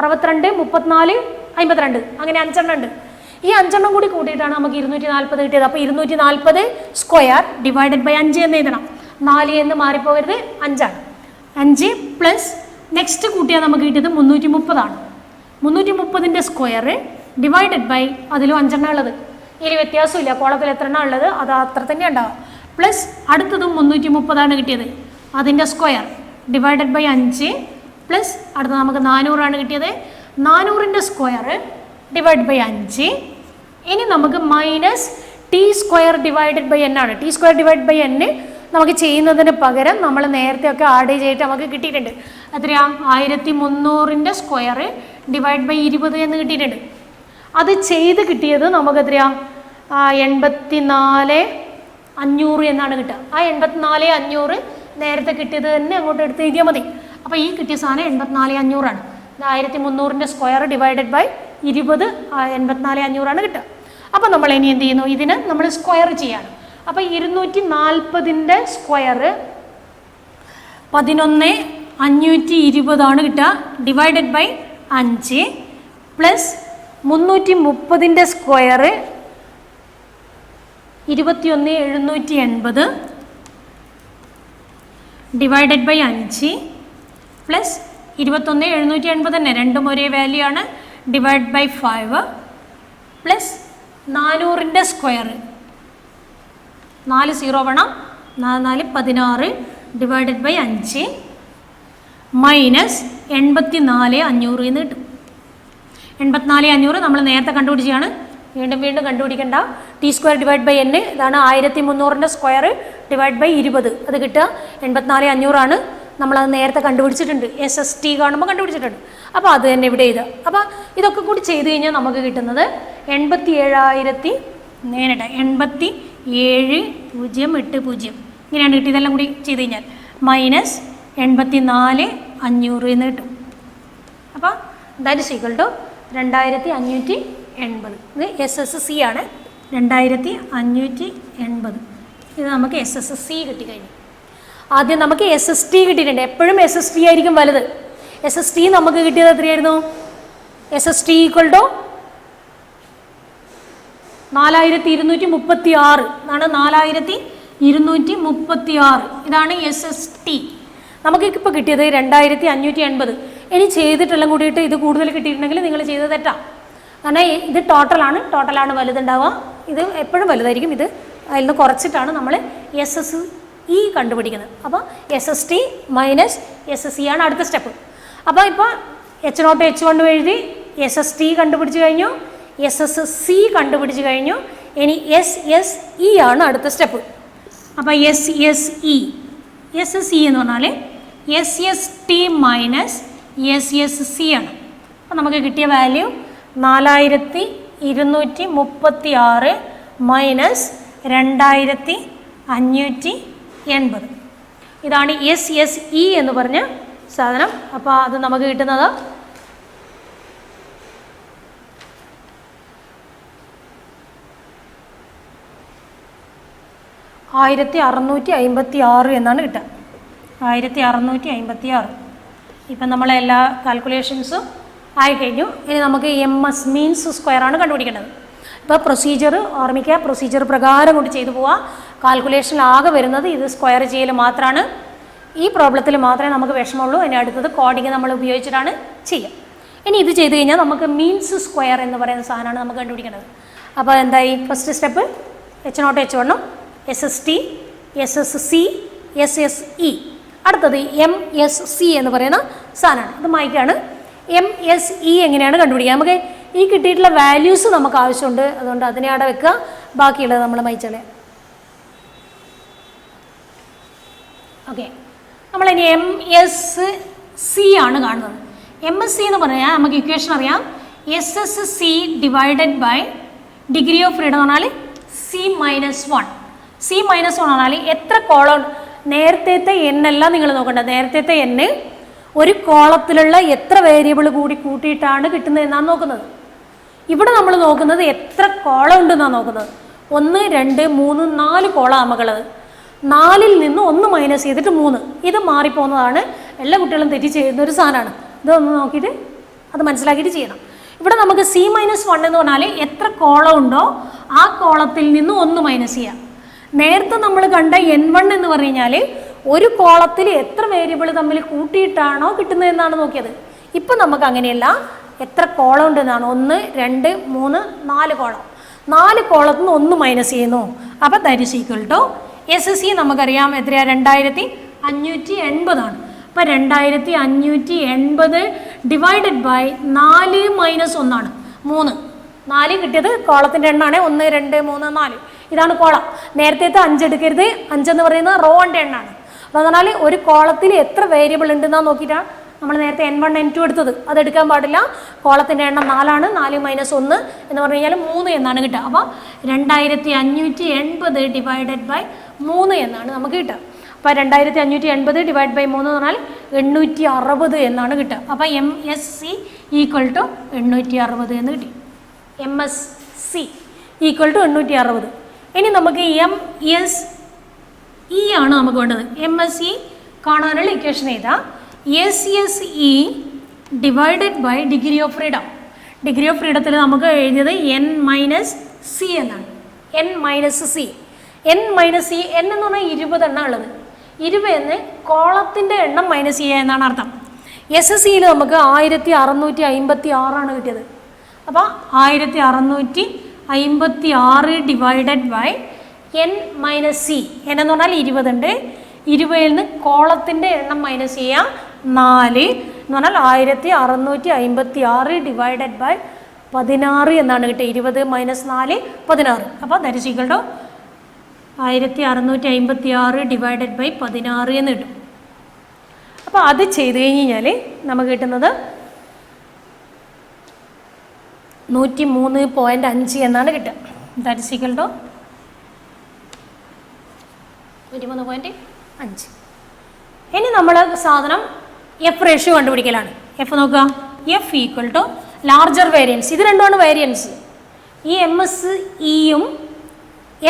62 34 52 അങ്ങനെ 5 എണ്ണം ഉണ്ട്. ഈ 5 എണ്ണം കൂടി കൂട്ടിയിട്ടാണ് നമുക്ക് 240 കിട്ടിയത്. അപ്പോൾ 240 സ്ക്വയർ ഡിവൈഡഡ് ബൈ 5 എന്ന് എഴുതണം. 4 എന്ന് മാറിപ്പോകരുത്, 5 ആണ്. 5 പ്ലസ് നെക്സ്റ്റ് കൂട്ടിയാൽ നമുക്ക് കിട്ടിയത് 330 ആണ്. 330ൻ്റെ സ്ക്വയർ ഡിവൈഡഡ് ബൈ അതിലും 5 എണ്ണം ഉള്ളത്. ഇതിൽ വ്യത്യാസമില്ല, കോളത്തിൽ എത്ര എണ്ണം ഉള്ളത് അത് അത്ര തന്നെ ഉണ്ടാവുക. പ്ലസ് അടുത്തതും 330 കിട്ടിയത്, അതിൻ്റെ സ്ക്വയർ ഡിവൈഡഡ് ബൈ 5 പ്ലസ് അടുത്തത് നമുക്ക് 400 കിട്ടിയത്. 400ൻ്റെ സ്ക്വയർ ഡിവൈഡ് ബൈ 5. ഇനി നമുക്ക് minus T² divided by N ആണ്. T² ഡിവൈഡ് ബൈ N നമുക്ക് ചെയ്യുന്നതിന് പകരം നമ്മൾ നേരത്തെ ഒക്കെ ആഡ് ചെയ്തിട്ട് നമുക്ക് കിട്ടിയിട്ടുണ്ട്. എത്രയാ? 1300ൻ്റെ സ്ക്വയർ ഡിവൈഡ് ബൈ 20 എന്ന് കിട്ടിയിട്ടുണ്ട്. അത് ചെയ്ത് കിട്ടിയത് നമുക്ക് എത്രയാ? 84,500 എന്നാണ് കിട്ടുക. ആ 84,500 നേരത്തെ കിട്ടിയത് തന്നെ അങ്ങോട്ട് എടുത്ത് എഴുതിയാൽ മതി. അപ്പോൾ ഈ കിട്ടിയ സാധനം 84,500 ആണ്. 1300ൻ്റെ സ്ക്വയർ ഡിവൈഡഡ് ബൈ 20 84,500 കിട്ടുക. അപ്പോൾ നമ്മൾ ഇനി എന്ത് ചെയ്യുന്നു? ഇതിന് നമ്മൾ സ്ക്വയർ ചെയ്യാണ്. അപ്പോൾ 240ൻ്റെ സ്ക്വയർ 11,520 കിട്ടുക ഡിവൈഡഡ് ബൈ 5 പ്ലസ് 330ൻ്റെ സ്ക്വയർ 21,780 ഡിവൈഡഡ് ബൈ 5 പ്ലസ് 21,780 തന്നെ, രണ്ടും ഒരേ വാല്യൂ ആണ്, ഡിവൈഡ് ബൈ 5 പ്ലസ് 400ൻ്റെ സ്ക്വയർ 4 0 വേണം, 4 16 ഡിവൈഡഡ് ബൈ 5 മൈനസ് 84,500 എന്ന് കിട്ടും. 84,500 നമ്മൾ നേരത്തെ കണ്ടുപിടിച്ചാണ്, വീണ്ടും കണ്ടുപിടിക്കേണ്ട. T² ഡിവൈഡ് ബൈ n, ഇതാണ് 1300ൻ്റെ സ്ക്വയർ ഡിവൈഡ് ബൈ 20, അത് കിട്ടുക 84,500 നമ്മളത് നേരത്തെ കണ്ടുപിടിച്ചിട്ടുണ്ട്, SST കാണുമ്പോൾ കണ്ടുപിടിച്ചിട്ടുണ്ട്. അപ്പോൾ അത് തന്നെ ഇവിടെ ചെയ്ത്, അപ്പോൾ ഇതൊക്കെ കൂടി ചെയ്ത് കഴിഞ്ഞാൽ നമുക്ക് കിട്ടുന്നത് 87,080 ഇങ്ങനെയാണ് കിട്ടി. ഇതെല്ലാം കൂടി ചെയ്ത് കഴിഞ്ഞാൽ മൈനസ് 84,500 എന്ന് കിട്ടും. അപ്പോൾ ദാറ്റ് ഈസ് ഈക്വൽ ടു 2,580. ഇത് SSC ആണ്, 2,580. ഇത് നമുക്ക് SSC കിട്ടിക്കഴിഞ്ഞു. ആദ്യം നമുക്ക് SST കിട്ടിയിട്ടുണ്ട്. എപ്പോഴും SST ആയിരിക്കും വലുത്. SST നമുക്ക് കിട്ടിയത് എത്രയായിരുന്നു? SST ഈക്വൽ ടു 4,236 എന്നാണ്. 4,236 ഇതാണ് SST. നമുക്കിപ്പോൾ കിട്ടിയത് 2,580. ഇനി ചെയ്തിട്ടെല്ലാം കൂടിയിട്ട് ഇത് കൂടുതൽ കിട്ടിയിട്ടുണ്ടെങ്കിൽ നിങ്ങൾ ചെയ്തത് തെറ്റാ. കാരണം ഇത് ടോട്ടലാണ് വലുതുണ്ടാവുക. ഇത് എപ്പോഴും വലുതായിരിക്കും. ഇത് അതിൽ നിന്ന് കുറച്ചിട്ടാണ് നമ്മൾ SSE കണ്ടുപിടിക്കുന്നത്. അപ്പോൾ SST മൈനസ് SSE ആണ് അടുത്ത സ്റ്റെപ്പ്. അപ്പോൾ ഇപ്പോൾ H0 H1 എഴുതി, SST കണ്ടുപിടിച്ച് കഴിഞ്ഞു, SSC കണ്ടുപിടിച്ച് കഴിഞ്ഞു. ഇനി SSE ആണ് അടുത്ത സ്റ്റെപ്പ്. അപ്പോൾ SSE എന്ന് പറഞ്ഞാൽ SST മൈനസ് SSC ആണ്. അപ്പോൾ നമുക്ക് കിട്ടിയ വാല്യൂ 4,236 മൈനസ് 2,580. ഇതാണ് SSE എന്ന് പറഞ്ഞ സാധനം. അപ്പോൾ അത് നമുക്ക് കിട്ടുന്നത് 1,656 എന്നാണ് കിട്ടുക. 1,656. ഇപ്പം നമ്മളെല്ലാ കാൽക്കുലേഷൻസും ആയിക്കഴിഞ്ഞു. ഇനി നമുക്ക് MS മീൻസ് സ്ക്വയർ ആണ് കണ്ടുപിടിക്കേണ്ടത്. ഇപ്പോൾ പ്രൊസീജിയർ ഓർമ്മിക്കുക, പ്രൊസീജിയർ പ്രകാരം കൊണ്ട് ചെയ്തു പോവുക. കാൽക്കുലേഷനിലാകെ വരുന്നത് ഇത് സ്ക്വയർ ചെയ്യൽ മാത്രമാണ്. ഈ പ്രോബ്ലത്തിൽ മാത്രമേ നമുക്ക് വിഷമമുള്ളൂ. ഇനി അടുത്തത് കോഡിങ് നമ്മൾ ഉപയോഗിച്ചിട്ടാണ് ചെയ്യുക. ഇനി ഇത് ചെയ്ത് കഴിഞ്ഞാൽ നമുക്ക് മീൻസ് സ്ക്വയർ എന്ന് പറയുന്ന സാധനമാണ് നമുക്ക് കണ്ടുപിടിക്കേണ്ടത്. അപ്പോൾ എന്തായി? First step H0 H1, SST, SSC, SSE. അടുത്തത് MSC എന്ന് പറയുന്ന സാധനമാണ്. ഇത് മൈക്കാണ്. MSE എങ്ങനെയാണ് കണ്ടുപിടിക്കുക? നമുക്ക് ഈ കിട്ടിയിട്ടുള്ള വാല്യൂസ് നമുക്ക് ആവശ്യമുണ്ട്, അതുകൊണ്ട് അതിനെ അവിടെ വെക്കുക. ബാക്കിയുള്ളത് നമ്മൾ മൈച്ചളെ. ഓക്കെ, നമ്മളിനി MSC ആണ് കാണുന്നത്. MSC എന്ന് പറഞ്ഞാൽ നമുക്ക് ഇക്വേഷൻ അറിയാം. SSC divided by degree of freedom എന്ന് പറഞ്ഞാൽ C-1. C-1 പറഞ്ഞാൽ എത്ര കോളം, നേരത്തെ n അല്ല നിങ്ങൾ നോക്കേണ്ടത്. നേരത്തെ n ഒരു കോളത്തിലുള്ള എത്ര വേരിയബിൾ കൂടി കൂട്ടിയിട്ടാണ് കിട്ടുന്നത് എന്നാണ് നോക്കുന്നത്. ഇവിടെ നമ്മൾ നോക്കുന്നത് എത്ര കോളം ഉണ്ടെന്നാണ് നോക്കുന്നത്. 1, 2, 3, 4 കോളം നമുക്കുള്ളത്. 4ൽ നിന്ന് 1 മൈനസ് ചെയ്തിട്ട് 3. ഇത് മാറിപ്പോകുന്നതാണ്. എല്ലാ കുട്ടികളും തെറ്റി ചെയ്യുന്ന ഒരു സാധനമാണ്. ഇതൊന്ന് നോക്കിയിട്ട് അത് മനസ്സിലാക്കിയിട്ട് ചെയ്യണം. ഇവിടെ നമുക്ക് C-1 എന്ന് പറഞ്ഞാൽ എത്ര കോളം ഉണ്ടോ ആ കോളത്തിൽ നിന്ന് 1 മൈനസ് ചെയ്യാം. നേരത്തെ നമ്മൾ കണ്ട N1 എന്ന് പറഞ്ഞു കഴിഞ്ഞാൽ ഒരു കോളത്തിൽ എത്ര വേരിയബിൾ തമ്മിൽ കൂട്ടിയിട്ടാണോ കിട്ടുന്നതെന്നാണ് നോക്കിയത്. ഇപ്പം നമുക്ക് അങ്ങനെയല്ല, എത്ര കോളം ഉണ്ടെന്നാണ്. 1, 2, 3, 4 കോളം. 4 കോളത്തിൽ നിന്ന് 1 മൈനസ് ചെയ്യുന്നു. അപ്പോൾ that is equal to SSE നമുക്കറിയാം എത്രയാണ്? 2,580 ആണ്. അപ്പോൾ 2,580 ഡിവൈഡഡ് ബൈ 4 മൈനസ് 1 ആണ് 3. 4 കിട്ടിയത് കോളത്തിൻ്റെ എണ്ണമാണ്. 1, 2, 3, 4 ഇതാണ് കോളം. നേരത്തെ 5 എടുക്കരുത്. 5 എന്ന് പറയുന്നത് റോൻ്റെ എണ്ണമാണ്. അപ്പോൾ പറഞ്ഞാൽ ഒരു കോളത്തിൽ എത്ര വേരിയബിൾ ഉണ്ടെന്നാണ് നോക്കിയിട്ടാണ് നമ്മൾ നേരത്തെ N1 N2 എടുത്തത്. അതെടുക്കാൻ പാടില്ല. കോളത്തിൻ്റെ എണ്ണം 4 ആണ്. 4 മൈനസ് 1 എന്ന് പറഞ്ഞു കഴിഞ്ഞാൽ 3 എന്നാണ് കിട്ടുക. അപ്പോൾ 2,580 ഡിവൈഡഡ് ബൈ 3 എന്നാണ് നമുക്ക് കിട്ടുക. അപ്പോൾ 2,580 ഡിവൈഡ് ബൈ 3 എന്ന് പറഞ്ഞാൽ 860 എന്നാണ് കിട്ടുക. അപ്പോൾ MSC ഈക്വൽ ടു 860 എന്ന് കിട്ടി. MSC equal to 860. ഇനി നമുക്ക് MSE ആണ് നമുക്ക് വേണ്ടത്. MSE കാണാനുള്ള ഇക്വേഷൻ ഏതാ? SSE divided by degree of freedom. Degree of ഫ്രീഡത്തിൽ നമുക്ക് എഴുതിയത് N-C എന്നാണ്. N-C. N-C എന്ന് പറഞ്ഞാൽ 20 എണ്ണം ഉള്ളത്. 20 എന്ന് കോളത്തിൻ്റെ എണ്ണം മൈനസ് ചെയ്യുക എന്നാണ് അർത്ഥം. SSEയിൽ നമുക്ക് 1,656 ആണ് കിട്ടിയത്. അപ്പോൾ 1,656 ഡിവൈഡഡ് ബൈ N-C. N എന്ന് പറഞ്ഞാൽ 20 ഉണ്ട്. 20ൽ നിന്ന് കോളത്തിൻ്റെ എണ്ണം മൈനസ് ചെയ്യാം 4 എന്ന് പറഞ്ഞാൽ 1,656 ഡിവൈഡഡ് ബൈ 16 എന്നാണ് കിട്ടുക. 20 - 4 16. അപ്പോൾ that is equal to 1656 divided by 16 എന്ന് കിട്ടും. അപ്പോൾ അത് ചെയ്ത് കഴിഞ്ഞാൽ നമുക്ക് കിട്ടുന്നത് 103.5 എന്നാണ് കിട്ടുക. That is equal to 103.5. ഇനി നമ്മൾ സാധനം എഫ് റേഷ്യോ കണ്ടുപിടിക്കലാണ്. എഫ് നോക്കുക, F equal to larger variance. ഇത് രണ്ടുമാണ് വേരിയൻസ്. ഈ MSEയും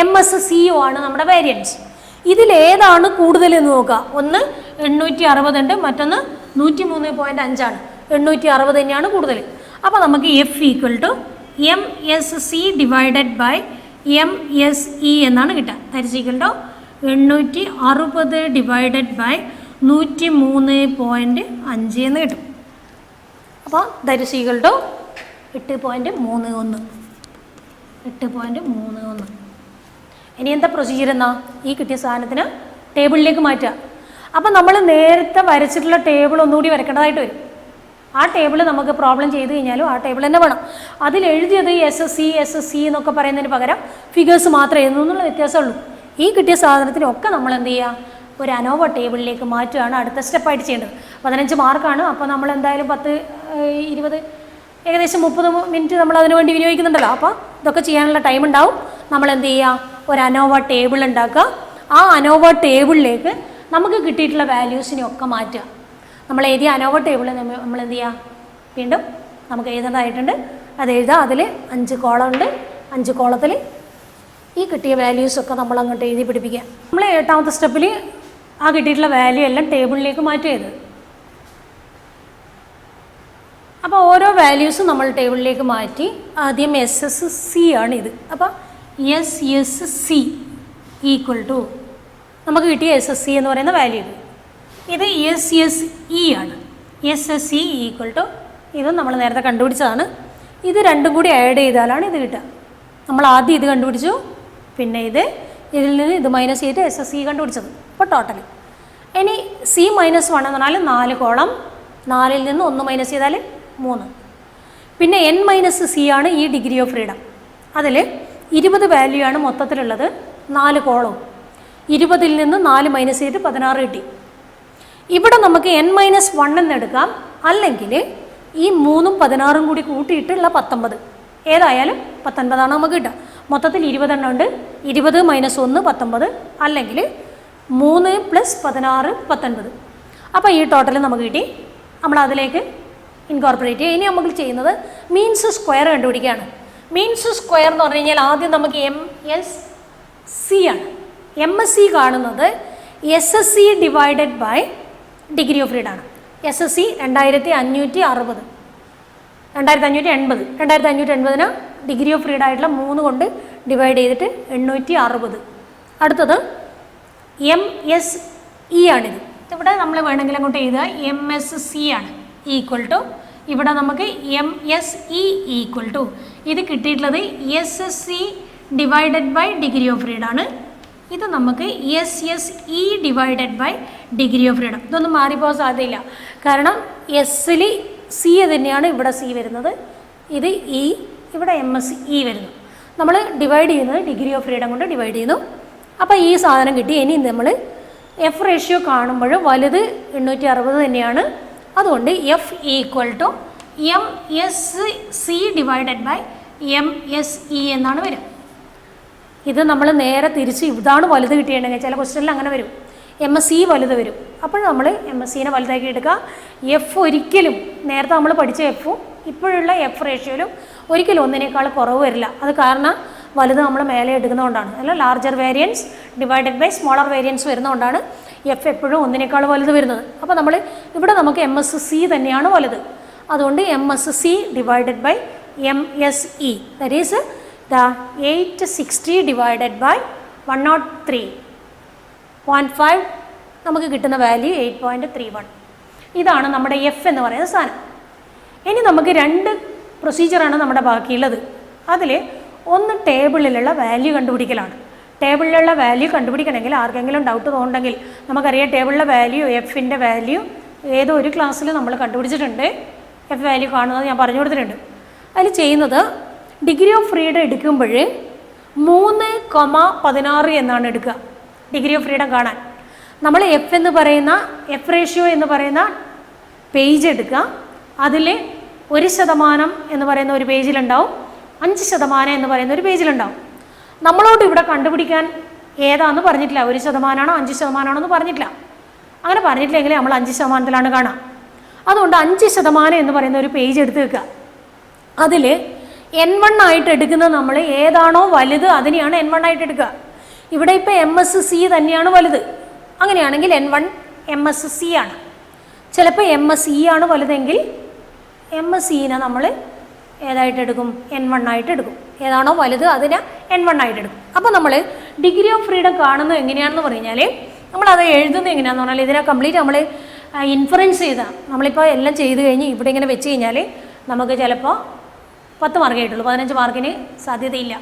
MSCയും ആണ് നമ്മുടെ വേരിയൻസ്. ഇതിലേതാണ് കൂടുതൽ എന്ന് നോക്കുക. ഒന്ന് 860 ഉണ്ട്, മറ്റൊന്ന് 103.5 ആണ്. 860 തന്നെയാണ് കൂടുതൽ. അപ്പോൾ നമുക്ക് F equal to MSC divided by MSE എന്നാണ് കിട്ടുക. That is equal to 860 divided by 103.5 എന്ന് കിട്ടും. അപ്പോൾ ദാറ്റ് ഈസ് ഈക്വൽ ടു 8.31. 8.31. ഇനി എന്താ പ്രൊസീജിയർ എന്നാ? ഈ കിട്ടിയ സാധനത്തിന് ടേബിളിലേക്ക് മാറ്റുക. അപ്പം നമ്മൾ നേരത്തെ വരച്ചിട്ടുള്ള ടേബിൾ ഒന്നുകൂടി വരക്കേണ്ടതായിട്ട് വരും. ആ ടേബിൾ നമുക്ക് പ്രോബ്ലം ചെയ്ത് കഴിഞ്ഞാലും ആ ടേബിൾ തന്നെ വേണം. അതിലെഴുതിയത് SSC എന്നൊക്കെ പറയുന്നതിന് പകരം ഫിഗേഴ്സ് മാത്രമേ എഴുതുന്നു എന്നുള്ള വ്യത്യാസമുള്ളൂ. ഈ കിട്ടിയ സാധനത്തിനൊക്കെ നമ്മൾ എന്ത് ചെയ്യുക? ഒരു അനോവ ടേബിളിലേക്ക് മാറ്റുകയാണ് അടുത്ത സ്റ്റെപ്പായിട്ട് ചെയ്യേണ്ടത്. 15 മാർക്കാണ്. അപ്പോൾ നമ്മൾ എന്തായാലും 10, 20, ഏകദേശം 30 മിനിറ്റ് നമ്മൾ അതിനു വേണ്ടി വിനിയോഗിക്കുന്നുണ്ടല്ലോ. അപ്പോൾ ഇതൊക്കെ ചെയ്യാനുള്ള ടൈം ഉണ്ടാവും. നമ്മൾ എന്ത് ചെയ്യുക? ഒരു അനോവ ടേബിൾ ഉണ്ടാക്കുക. ആ അനോവ ടേബിളിലേക്ക് നമുക്ക് കിട്ടിയിട്ടുള്ള വാല്യൂസിനെയൊക്കെ മാറ്റുക. നമ്മൾ എഴുതിയ അനോവ ടേബിൾ നമ്മൾ എന്ത് ചെയ്യുക? വീണ്ടും നമുക്ക് എഴുതേണ്ടതായിട്ടുണ്ട്. അത് എഴുതുക. അതിൽ 5 കോളം ഉണ്ട്. 5 കോളത്തിൽ ഈ കിട്ടിയ വാല്യൂസൊക്കെ നമ്മൾ അങ്ങോട്ട് എഴുതി പിടിപ്പിക്കുക. നമ്മൾ 8ാമത്തെ സ്റ്റെപ്പിൽ ആ കിട്ടിയിട്ടുള്ള വാല്യൂ എല്ലാം ടേബിളിലേക്ക് മാറ്റുകയത്. അപ്പോൾ ഓരോ വാല്യൂസും നമ്മൾ ടേബിളിലേക്ക് മാറ്റി. ആദ്യം SSC ആണ് ഇത്. അപ്പോൾ SSC ഈക്വൽ ടു നമുക്ക് കിട്ടിയ SSC എന്ന് പറയുന്ന വാല്യൂ ഇത്. SSE ആണ്. SSE ഈക്വൽ ടു ഇതും നമ്മൾ നേരത്തെ കണ്ടുപിടിച്ചതാണ്. ഇത് രണ്ടും കൂടി ആഡ് ചെയ്താലാണ് ഇത് കിട്ടുക. നമ്മൾ ആദ്യം ഇത് കണ്ടുപിടിച്ചു, പിന്നെ ഇതിൽ നിന്ന് ഇത് മൈനസ് ചെയ്തിട്ട് SSE കണ്ടുപിടിച്ചത്. അപ്പോൾ ടോട്ടൽ ഇനി C-1 എന്ന് പറഞ്ഞാൽ 4 കോളം. 4ൽ നിന്ന് 1 മൈനസ് ചെയ്താൽ 3. പിന്നെ N-C ആണ് ഈ ഡിഗ്രി ഓഫ് ഫ്രീഡം. അതിൽ 20 വാല്യൂ ആണ് മൊത്തത്തിലുള്ളത്. 4 കോളവും 20ൽ നിന്ന് 4 മൈനസ് ചെയ്തിട്ട് 16 കിട്ടി. ഇവിടെ നമുക്ക് N-1 എന്നെടുക്കാം, അല്ലെങ്കിൽ ഈ 3ഉം 16ഉം കൂടി കൂട്ടിയിട്ടുള്ള 19. ഏതായാലും 19 ആണ് നമുക്ക് കിട്ടുക. മൊത്തത്തിൽ 20 എണ്ണം ഉണ്ട്. 20 - 1 19, അല്ലെങ്കിൽ 3 + 16 19. അപ്പോൾ ഈ ടോട്ടൽ നമുക്ക് കിട്ടി. നമ്മൾ അതിലേക്ക് ഇൻകോർപ്പറേറ്റ് ചെയ്യുക. ഇനി നമുക്ക് ചെയ്യുന്നത് മീൻസ് സ്ക്വയർ കണ്ടുപിടിക്കുകയാണ്. മീൻസ് സ്ക്വയർ എന്ന് പറഞ്ഞു കഴിഞ്ഞാൽ ആദ്യം നമുക്ക് MSC ആണ്. MSC കാണുന്നത് SSC divided by degree of freedom ആണ്. SSC 2560. 2580. 2580ന് ഡിഗ്രി ഓഫ് ഫ്രീഡം ആയിട്ടുള്ള 3 കൊണ്ട് ഡിവൈഡ് ചെയ്തിട്ട് 860. അടുത്തത് MSE ആണിത്. ഇവിടെ നമ്മൾ വേണമെങ്കിൽ അങ്ങോട്ട് എഴുതുക MSC ആണ് ഈക്വൽ ടു, ഇവിടെ നമുക്ക് MSE ഈക്വൽ ടു ഇത് കിട്ടിയിട്ടുള്ളത് SSC divided by degree of freedom ആണ്. ഇത് നമുക്ക് SSE divided by degree of freedom. ഇതൊന്നും മാറിപ്പോകാൻ സാധ്യതയില്ല. കാരണം എസ്സിൽ C തന്നെയാണ് ഇവിടെ C വരുന്നത്. ഇത് E, ഇവിടെ MSE വരുന്നു. നമ്മൾ ഡിവൈഡ് ചെയ്യുന്നത് ഡിഗ്രി ഓഫ് ഫ്രീഡം കൊണ്ട് ഡിവൈഡ് ചെയ്യുന്നു. അപ്പോൾ ഈ സാധനം കിട്ടി. ഇനി നമ്മൾ എഫ് റേഷ്യോ കാണുമ്പോൾ വലുത് 860 തന്നെയാണ്. അതുകൊണ്ട് F equal to MSC divided by MSE എന്നാണ് വരിക. ഇത് നമ്മൾ നേരെ തിരിച്ച് ഇതാണ് വലുത് കിട്ടിയിട്ടുണ്ടെങ്കിൽ ചില ക്വസ്റ്റ്യനിൽ അങ്ങനെ വരും. MSE വലുത് വരും. അപ്പോൾ നമ്മൾ MSEനെ വലുതാക്കി എടുക്കുക. എഫ് ഒരിക്കലും നേരത്തെ നമ്മൾ പഠിച്ച എഫും ഇപ്പോഴുള്ള എഫ് റേഷ്യോയിലും ഒരിക്കലും ഒന്നിനേക്കാൾ കുറവ് വരില്ല. അത് കാരണം വലുത് നമ്മൾ മേലെ എടുക്കുന്നതുകൊണ്ടാണ്. അല്ല, larger variance divided by smaller variance വരുന്നതുകൊണ്ടാണ് എഫ് എപ്പോഴും ഒന്നിനേക്കാൾ വലുത് വരുന്നത്. അപ്പോൾ നമ്മൾ ഇവിടെ നമുക്ക് MSC തന്നെയാണ് വലുത്. അതുകൊണ്ട് MSC divided by MSE, that is the 860 divided by 103.5. നമുക്ക് കിട്ടുന്ന വാല്യൂ 8.31. ഇതാണ് നമ്മുടെ എഫ് എന്ന് പറയുന്ന സാധനം. ഇനി നമുക്ക് 2 പ്രൊസീജിയറാണ് നമ്മുടെ ബാക്കിയുള്ളത്. അതിൽ ഒന്ന് ടേബിളിലുള്ള വാല്യൂ കണ്ടുപിടിക്കലാണ്. ടേബിളിലുള്ള വാല്യൂ കണ്ടുപിടിക്കണമെങ്കിൽ ആർക്കെങ്കിലും ഡൗട്ട് തോന്നുന്നുണ്ടെങ്കിൽ നമുക്കറിയാം ടേബിളിലെ വാല്യൂ എഫിൻ്റെ വാല്യൂ ഏതോ ഒരു ക്ലാസ്സിൽ നമ്മൾ കണ്ടുപിടിച്ചിട്ടുണ്ട്. എഫ് വാല്യൂ കാണുന്നത് ഞാൻ പറഞ്ഞു കൊടുത്തിട്ടുണ്ട്. അതിൽ ചെയ്യുന്നത് ഡിഗ്രി ഓഫ് ഫ്രീഡം എടുക്കുമ്പോൾ 3,16 എന്നാണ് എടുക്കുക ഡിഗ്രി ഓഫ് ഫ്രീഡം കാണാൻ. നമ്മൾ എഫ് എന്ന് പറയുന്ന എഫ് റേഷ്യോ എന്ന് പറയുന്ന പേജ് എടുക്കുക. അതിൽ 1% എന്ന് പറയുന്ന ഒരു പേജിലുണ്ടാവും, 5% എന്ന് പറയുന്ന ഒരു പേജിലുണ്ടാവും. നമ്മളോട് ഇവിടെ കണ്ടുപിടിക്കാൻ ഏതാണെന്ന് പറഞ്ഞിട്ടില്ല, 1%ആണോ 5%ആണോ എന്ന് പറഞ്ഞിട്ടില്ല. അങ്ങനെ പറഞ്ഞിട്ടില്ലെങ്കിൽ നമ്മൾ 5%ത്തിലാണ് കാണാം. അതുകൊണ്ട് 5% എന്ന് പറയുന്ന ഒരു പേജ് എടുത്ത് വെക്കുക. അതിൽ N1 ആയിട്ട് എടുക്കുന്നത് നമ്മൾ ഏതാണോ വലുത് അതിനെയാണ് N1 ആയിട്ട് എടുക്കുക. ഇവിടെ ഇപ്പോൾ MSc തന്നെയാണ് വലുത്. അങ്ങനെയാണെങ്കിൽ N1 MSc ആണ്. ചിലപ്പോൾ MSE ആണ് വലുതെങ്കിൽ MSCനെ നമ്മൾ ഏതായിട്ട് എടുക്കും? N1 ആയിട്ട് എടുക്കും. ഏതാണോ വലുത് അതിനെ N1 ആയിട്ട് എടുക്കും. അപ്പോൾ നമ്മൾ ഡിഗ്രി ഓഫ് ഫ്രീഡം കാണുന്നത് എങ്ങനെയാണെന്ന് പറഞ്ഞാൽ നമ്മളത് എഴുതുന്നത് എങ്ങനെയാണെന്ന് പറഞ്ഞാൽ ഇതിനെ കംപ്ലീറ്റ് നമ്മൾ ഇൻഫറൻസ് ചെയ്താൽ നമ്മളിപ്പോൾ എല്ലാം ചെയ്ത് കഴിഞ്ഞ് ഇവിടെ ഇങ്ങനെ വെച്ച് കഴിഞ്ഞാൽ നമുക്ക് ചിലപ്പോൾ 10 മാർക്കേ കിട്ടുള്ളൂ, 15 മാർക്കിന് സാധ്യതയില്ല.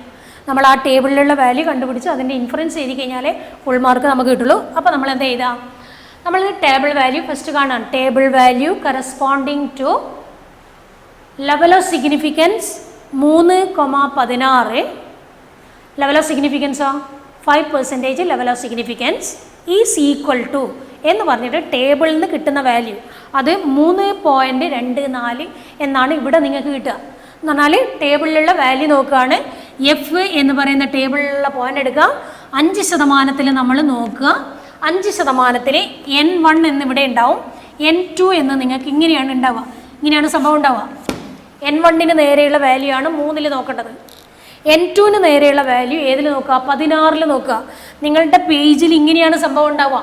നമ്മൾ ആ ടേബിളിലുള്ള വാല്യൂ കണ്ടുപിടിച്ച് അതിൻ്റെ ഇൻഫറൻസ് ചെയ്ത് കഴിഞ്ഞാൽ ഫുൾ മാർക്ക് നമുക്ക് കിട്ടുള്ളൂ. അപ്പോൾ നമ്മൾ എന്താ ചെയ്താൽ നമ്മൾ ടേബിൾ വാല്യൂ ഫസ്റ്റ് കാണാം. Table value corresponding to level of significance 3,16. Level of സിഗ്നിഫിക്കൻസോ 5% level of significance is equal to എന്ന് പറഞ്ഞിട്ട് ടേബിളിൽ നിന്ന് കിട്ടുന്ന വാല്യൂ അത് 3.24 എന്നാണ് ഇവിടെ നിങ്ങൾക്ക് കിട്ടുക. എന്ന് പറഞ്ഞാൽ ടേബിളിലുള്ള വാല്യൂ നോക്കുകയാണ്. എഫ് എന്ന് പറയുന്ന ടേബിളിലുള്ള പോയിന്റ് എടുക്കുക, 5% നമ്മൾ നോക്കുക. 5% N1 എന്നിവിടെ ഉണ്ടാവും, N2 എന്ന് നിങ്ങൾക്ക് ഇങ്ങനെയാണ് ഉണ്ടാവുക. ഇങ്ങനെയാണ് സംഭവം ഉണ്ടാവുക. N1 നേരെയുള്ള വാല്യൂ ആണ് 3ൽ നോക്കേണ്ടത്. N2 നേരെയുള്ള വാല്യൂ ഏതിൽ നോക്കുക? 16ൽ നോക്കുക. നിങ്ങളുടെ പേജിൽ ഇങ്ങനെയാണ് സംഭവം ഉണ്ടാവുക.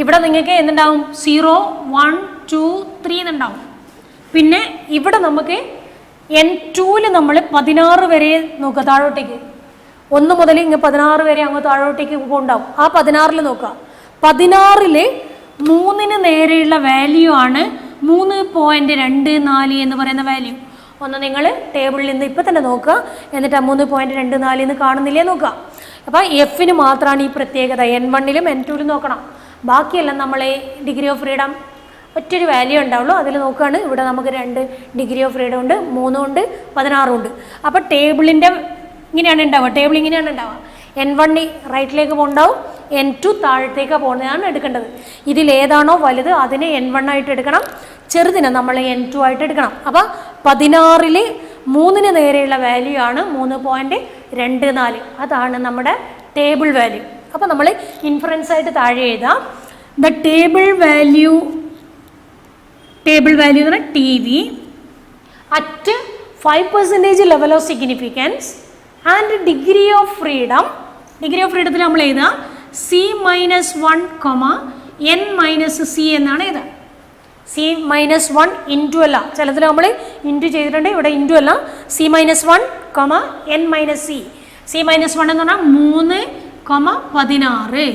ഇവിടെ നിങ്ങൾക്ക് എന്തുണ്ടാവും? 0, 1, 2, 3 എന്നുണ്ടാവും. പിന്നെ ഇവിടെ നമുക്ക് N2 നമ്മൾ 16 വരെ നോക്കുക, താഴോട്ടേക്ക് 1 മുതൽ ഇങ്ങ് 16 വരെ അങ്ങ് താഴോട്ടേക്ക് ഉണ്ടാവും. ആ 16ൽ നോക്കുക. 16ൽ 3 നേരെയുള്ള വാല്യൂ ആണ് 3.24 എന്ന് പറയുന്ന വാല്യൂ. ഒന്ന് നിങ്ങൾ ടേബിളിൽ നിന്ന് ഇപ്പം തന്നെ നോക്കുക, എന്നിട്ട് 3.24 എന്ന് കാണുന്നില്ലേ നോക്കുക. അപ്പോൾ എഫിന് മാത്രമാണ് ഈ പ്രത്യേകത. N1ലും N2ലും നോക്കണം. ബാക്കിയെല്ലാം നമ്മൾ ഡിഗ്രി ഓഫ് ഫ്രീഡം ഒറ്റൊരു വാല്യൂ ഉണ്ടാവുള്ളൂ. അതിൽ നോക്കുകയാണ്. ഇവിടെ നമുക്ക് 2 ഡിഗ്രി ഓഫ് ഫ്രീഡം ഉണ്ട്, 3 ഉണ്ട്, 16 ഉണ്ട്. അപ്പോൾ ടേബിളിൻ്റെ ഇങ്ങനെയാണ് ഉണ്ടാവുക. ടേബിൾ ഇങ്ങനെയാണ് ഉണ്ടാവുക. N1 റൈറ്റിലേക്ക് പോകുന്നുണ്ടാവും, N2 താഴത്തേക്ക് പോകുന്നതാണ് എടുക്കേണ്ടത്. ഇതിലേതാണോ വലുത് അതിനെ N1 ആയിട്ട് എടുക്കണം, ചെറുതിനെ നമ്മൾ N2 ആയിട്ട് എടുക്കണം. അപ്പോൾ 16ൽ 3 നേരെയുള്ള വാല്യൂ ആണ് 3.24. അതാണ് നമ്മുടെ ടേബിൾ വാല്യൂ. അപ്പോൾ നമ്മൾ ഇൻഫറൻസ് ആയിട്ട് താഴെ എഴുതാം. ദ ടേബിൾ വാല്യൂ എന്ന് പറഞ്ഞാൽ TV at 5% level of significance and degree of freedom. Degree of ഫ്രീഡത്തിൽ നമ്മൾ എഴുതാം C-1, N-C എന്നാണ് എഴുതാം. C-1 ഇൻറ്റു അല്ല, ചിലതിൽ നമ്മൾ ഇൻറ്റു ചെയ്തിട്ടുണ്ട്, ഇവിടെ ഇൻറ്റു അല്ല. C-1, N-C. C-1 എന്ന് പറഞ്ഞാൽ 3,16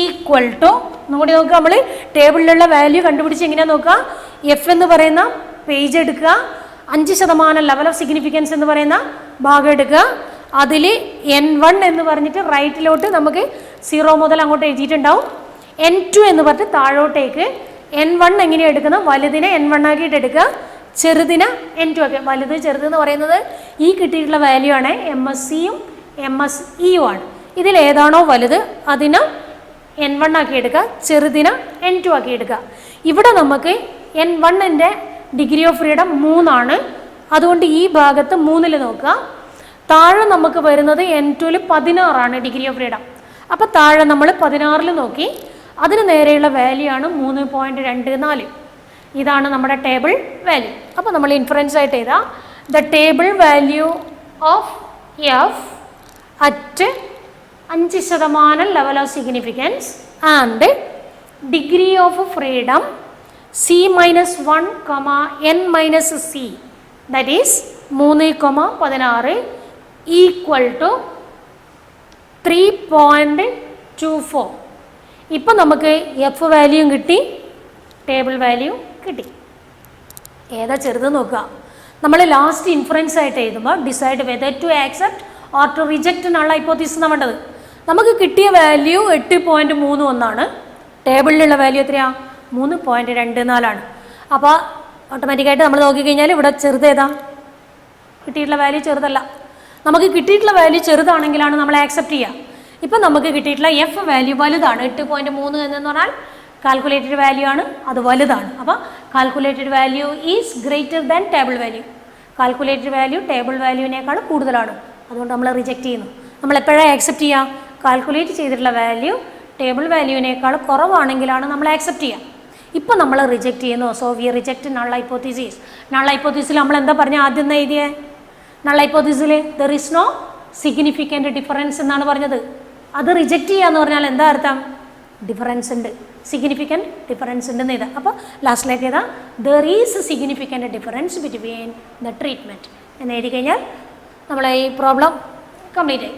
ഈക്വൽ ടു ഒന്നുകൂടി നോക്കുക. നമ്മൾ ടേബിളിലുള്ള വാല്യൂ കണ്ടുപിടിച്ച് എങ്ങനെയാണ് നോക്കുക? എഫ് എന്ന് പറയുന്ന പേജ് എടുക്കുക, 5% ലെവൽ ഓഫ് സിഗ്നിഫിക്കൻസ് എന്ന് പറയുന്ന ഭാഗം എടുക്കുക. അതിൽ N1 എന്ന് പറഞ്ഞിട്ട് റൈറ്റിലോട്ട് നമുക്ക് 0 മുതൽ അങ്ങോട്ട് എഴുതിയിട്ടുണ്ടാവും. N2 എന്ന് പറഞ്ഞിട്ട് താഴോട്ടേക്ക്. N1 എങ്ങനെയാണ് എടുക്കുന്നത്? വലുതിനെ N1 ആക്കിയിട്ട് എടുക്കുക, ചെറുതിനെ N2 ആക്കുക. വലുത് ചെറുത് എന്ന് പറയുന്നത് ഈ കിട്ടിയിട്ടുള്ള വാല്യൂ ആണ്. MSCയും MSEയും ആണ്. ഇതിലേതാണോ വലുത് അതിനെ N1 ആക്കി എടുക്കുക, ചെറുതിനെ N2 ആക്കി എടുക്കുക. ഇവിടെ നമുക്ക് N1 ഡിഗ്രി ഓഫ് ഫ്രീഡം 3 ആണ്. അതുകൊണ്ട് ഈ ഭാഗത്ത് 3ൽ നോക്കുക. താഴെ നമുക്ക് വരുന്നത് N2ൽ 16 ആണ് ഡിഗ്രി ഓഫ് ഫ്രീഡം. അപ്പോൾ താഴെ നമ്മൾ 16ൽ നോക്കി. അതിന് നേരെയുള്ള വാല്യൂ ആണ് 3.24. ഇതാണ് നമ്മുടെ ടേബിൾ വാല്യൂ. അപ്പോൾ നമ്മൾ ഇൻഫറൻസ് ആയിട്ട് എഴുതാം. The table value of F at 5% level of significance and degree of freedom C-1, N-C, that is 3,16 equal to 3.24. ഇപ്പം നമുക്ക് എഫ് വാല്യൂയും കിട്ടി, ടേബിൾ വാല്യൂ കിട്ടി. ഏതാ ചെറുത് നോക്കുക. നമ്മൾ ലാസ്റ്റ് ഇൻഫറൻസ് ആയിട്ട് എഴുതുമ്പോൾ decide whether to accept or to reject എന്നുള്ള ഹൈപ്പോത്തീസിസ് വേണ്ടത്. നമുക്ക് കിട്ടിയ വാല്യൂ 8.31. ടേബിളിലുള്ള വാല്യൂ എത്രയാണ്? 3.24. അപ്പോൾ ഓട്ടോമാറ്റിക്കായിട്ട് നമ്മൾ നോക്കിക്കഴിഞ്ഞാൽ ഇവിടെ ചെറുത് ഏതാ? കിട്ടിയിട്ടുള്ള വാല്യൂ ചെറുതല്ല. നമുക്ക് കിട്ടിയിട്ടുള്ള വാല്യൂ ചെറുതാണെങ്കിലാണ് നമ്മൾ ആക്സെപ്റ്റ് ചെയ്യുക. ഇപ്പം നമുക്ക് കിട്ടിയിട്ടുള്ള എഫ് വാല്യൂ വലുതാണ്. 8.3 എന്ന് പറഞ്ഞാൽ കാൽക്കുലേറ്റഡ് വാല്യൂ ആണ്, അത് വലുതാണ്. അപ്പോൾ calculated value is greater than table value. Calculated value table വാല്യൂവിനേക്കാൾ കൂടുതലാണ്, അതുകൊണ്ട് നമ്മൾ റിജക്റ്റ് ചെയ്യുന്നു. നമ്മൾ എപ്പോഴാണ് ആക്സെപ്റ്റ് ചെയ്യുക? കാൽക്കുലേറ്റ് ചെയ്തിട്ടുള്ള വാല്യൂ ടേബിൾ വാല്യൂവിനേക്കാൾ കുറവാണെങ്കിലാണ് നമ്മൾ ആക്സെപ്റ്റ് ചെയ്യുക. ഇപ്പോൾ നമ്മൾ റിജക്റ്റ് ചെയ്യുന്നു. So we reject null hypothesis. Null ഹൈപ്പോത്തീസിൽ നമ്മൾ എന്താ പറഞ്ഞ ആദ്യം എഴുതിയേ? നൾ ഹൈപ്പോത്തീസിൽ there is no significant difference എന്നാണ് പറഞ്ഞത്. അത് റിജക്റ്റ് ചെയ്യുക എന്ന് പറഞ്ഞാൽ എന്താ അർത്ഥം? ഡിഫറൻസ് ഉണ്ട്, സിഗ്നിഫിക്കൻ്റ് ഡിഫറൻസ് ഉണ്ടെന്ന് എഴുതാം. അപ്പോൾ ലാസ്റ്റിലേക്ക് ഏതാ? There is significant difference between the treatment എന്ന് എഴുതി കഴിഞ്ഞാൽ നമ്മളെ ഈ പ്രോബ്ലം കംപ്ലീറ്റ് ആയി.